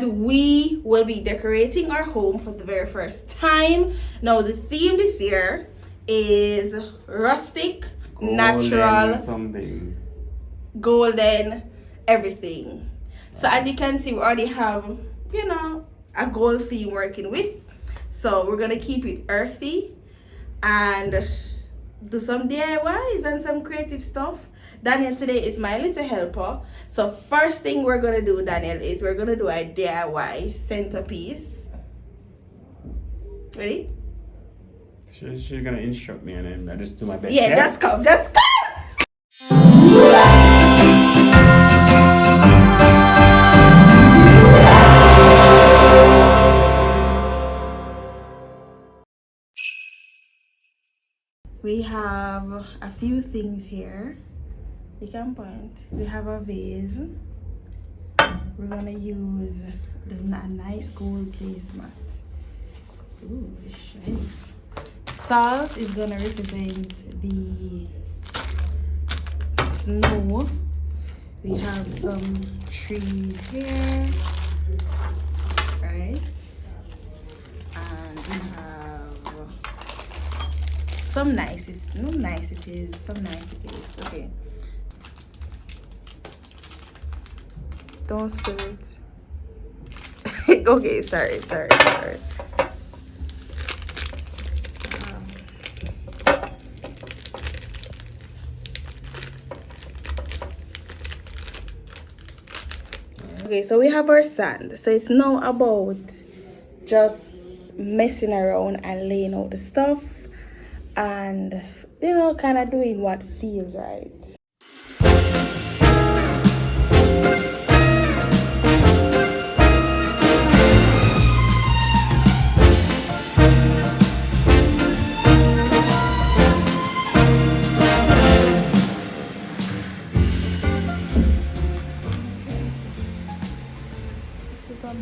and we will be decorating our home for the very first time. Now the theme this year is rustic, Golden natural, something. golden, everything. So as you can see, we already have, you know, a gold theme working with. So we're gonna keep it earthy and do some DIYs and some creative stuff. Daniel today is my little helper. So first thing we're gonna do, Daniel, is we're gonna do a DIY centerpiece. Ready? She's gonna instruct me and then I just do my best. Yeah, just come. We have a few things here. You can point. We have a vase. We're gonna use a nice gold placemat. Ooh, it's shiny. Salt is gonna represent the snow. We have some trees here, right? And we have some niceties. Okay. Don't spill it. Okay, sorry. Okay, so we have our sand. So it's now about just messing around and laying out the stuff and, you know, kind of doing what feels right.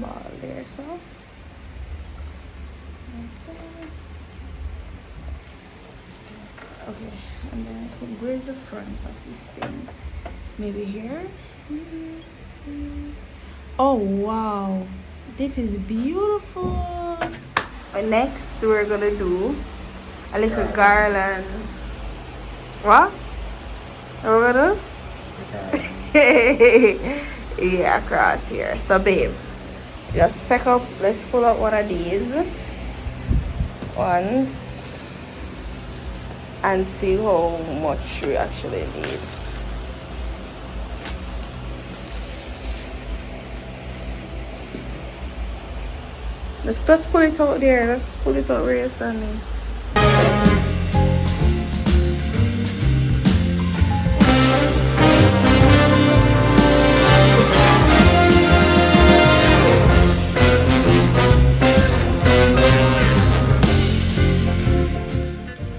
Ball there, so okay, and then I think where's the front of this thing? Maybe here. Oh wow, this is beautiful. Next we're gonna do a little garland. What we're gonna do? Yeah, across here. So babe, just stack up, let's pull out one of these ones and see how much we actually need. Let's pull it out there. Let's pull it out where you're standing.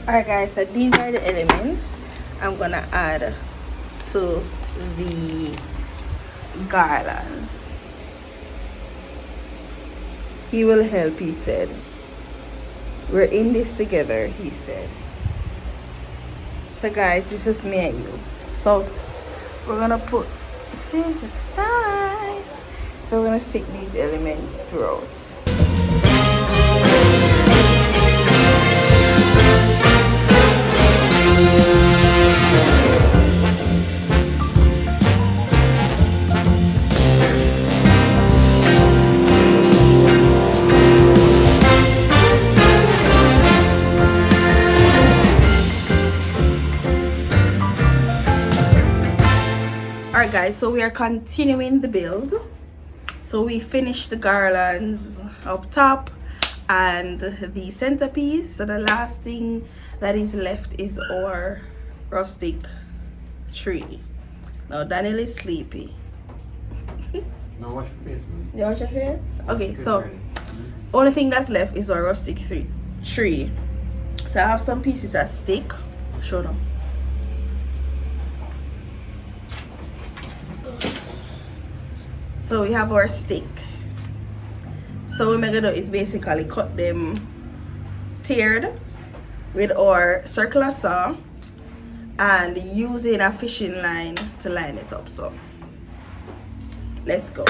Alright guys, so these are the elements I'm gonna add to the garland. He will help, he said. We're in this together, he said. So guys, this is me and you. So we're gonna put, it looks nice. So we're gonna stick these elements throughout. Alright guys, so we are continuing the build. So we finished the garlands up top and the centerpiece. So the last thing that is left is our rustic tree. Now Daniel is sleepy. Now wash your face, man. You wash your face? Okay, so only thing that's left is our rustic tree. So I have some pieces of stick. Show them. So we have our stick. So what we're gonna do is basically cut them tiered with our circular saw and using a fishing line to line it up. So let's go.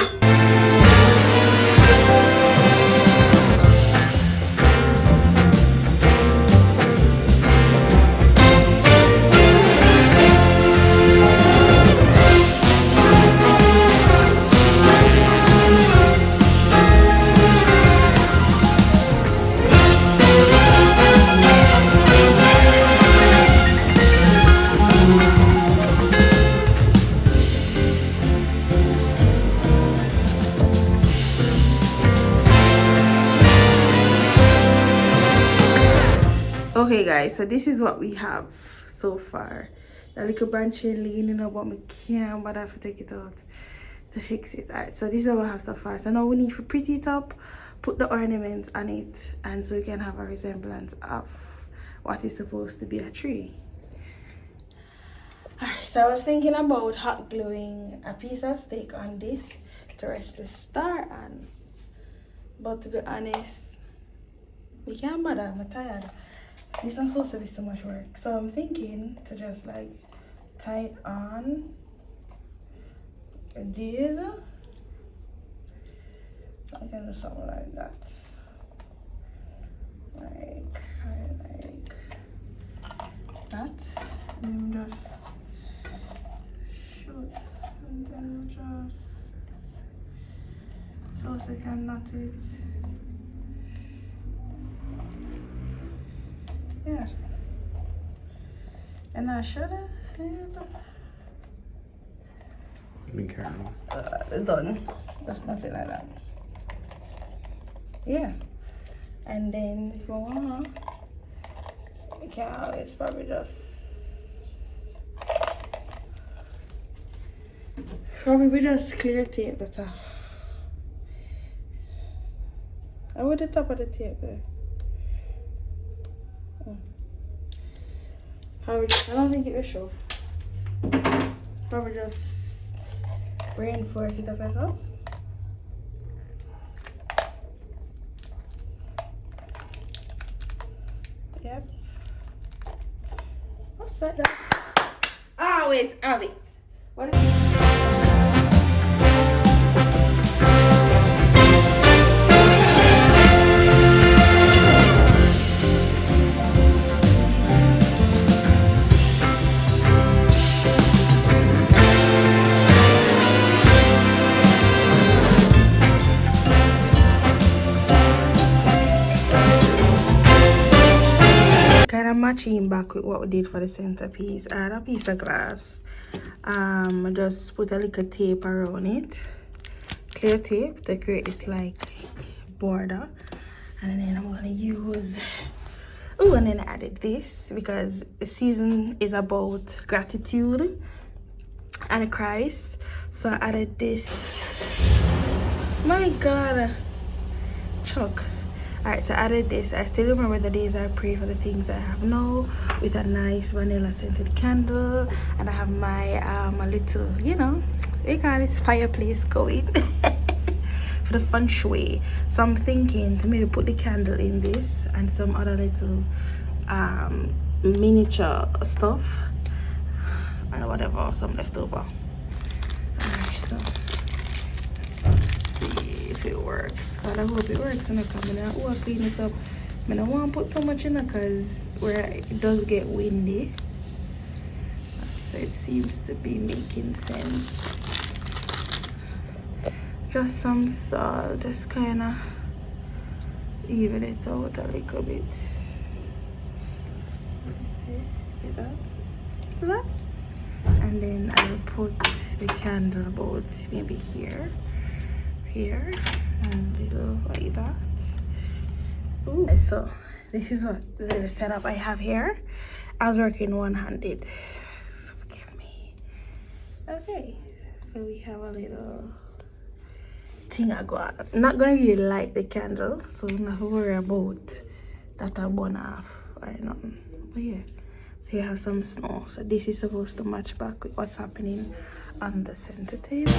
Okay guys, so this is what we have so far. The little branch leaning up, but me can't bother to take it out to fix it. Alright, so this is what we have so far. So now we need to pretty it up, put the ornaments on it, and so we can have a resemblance of what is supposed to be a tree. Alright, so I was thinking about hot gluing a piece of stick on this to rest the star on. But to be honest, we can't bother, I'm tired. It's not supposed to be so much work. So I'm thinking to just like tie it on these. I can do something like that. Like that. And then just shoot. And then just so you can knot it. Yeah. And I should have Be careful. done. That's nothing like that. Yeah. And then if you want, you can always probably just clear tape the top. I would the top of the tape there. I don't think it will show. Probably just reinforce it up as well. Yep. What's that? Always have it. What is it? Matching back with what we did for the centerpiece. I had a piece of glass. I just put a little tape around it, clear tape, to create this like border, and then I'm gonna use and then I added this because the season is about gratitude and Christ, so I added this. My God, Chuck. Alright, so I added this. I still remember the days I pray for the things I have now, with a nice vanilla scented candle, and I have my my little, you know, we call this fireplace going for the feng shui. So I'm thinking to maybe put the candle in this and some other little miniature stuff and whatever, some left over. Alright, so let's see if it works. God, I hope it works. And I will clean this up. I don't want to put so much in it because where it does get windy. So it seems to be making sense. Just some salt, just kind of even it out a little bit. See that? And then I will put the candle about maybe here, and little like that. Ooh. So this is what the setup I have here. I was working one-handed, so forgive me. Okay, so we have a little thing I got. I'm not gonna really light the candle, so I'm not worry about that I burn off or nothing. But yeah, so you have some snow. So this is supposed to match back with what's happening on the center table.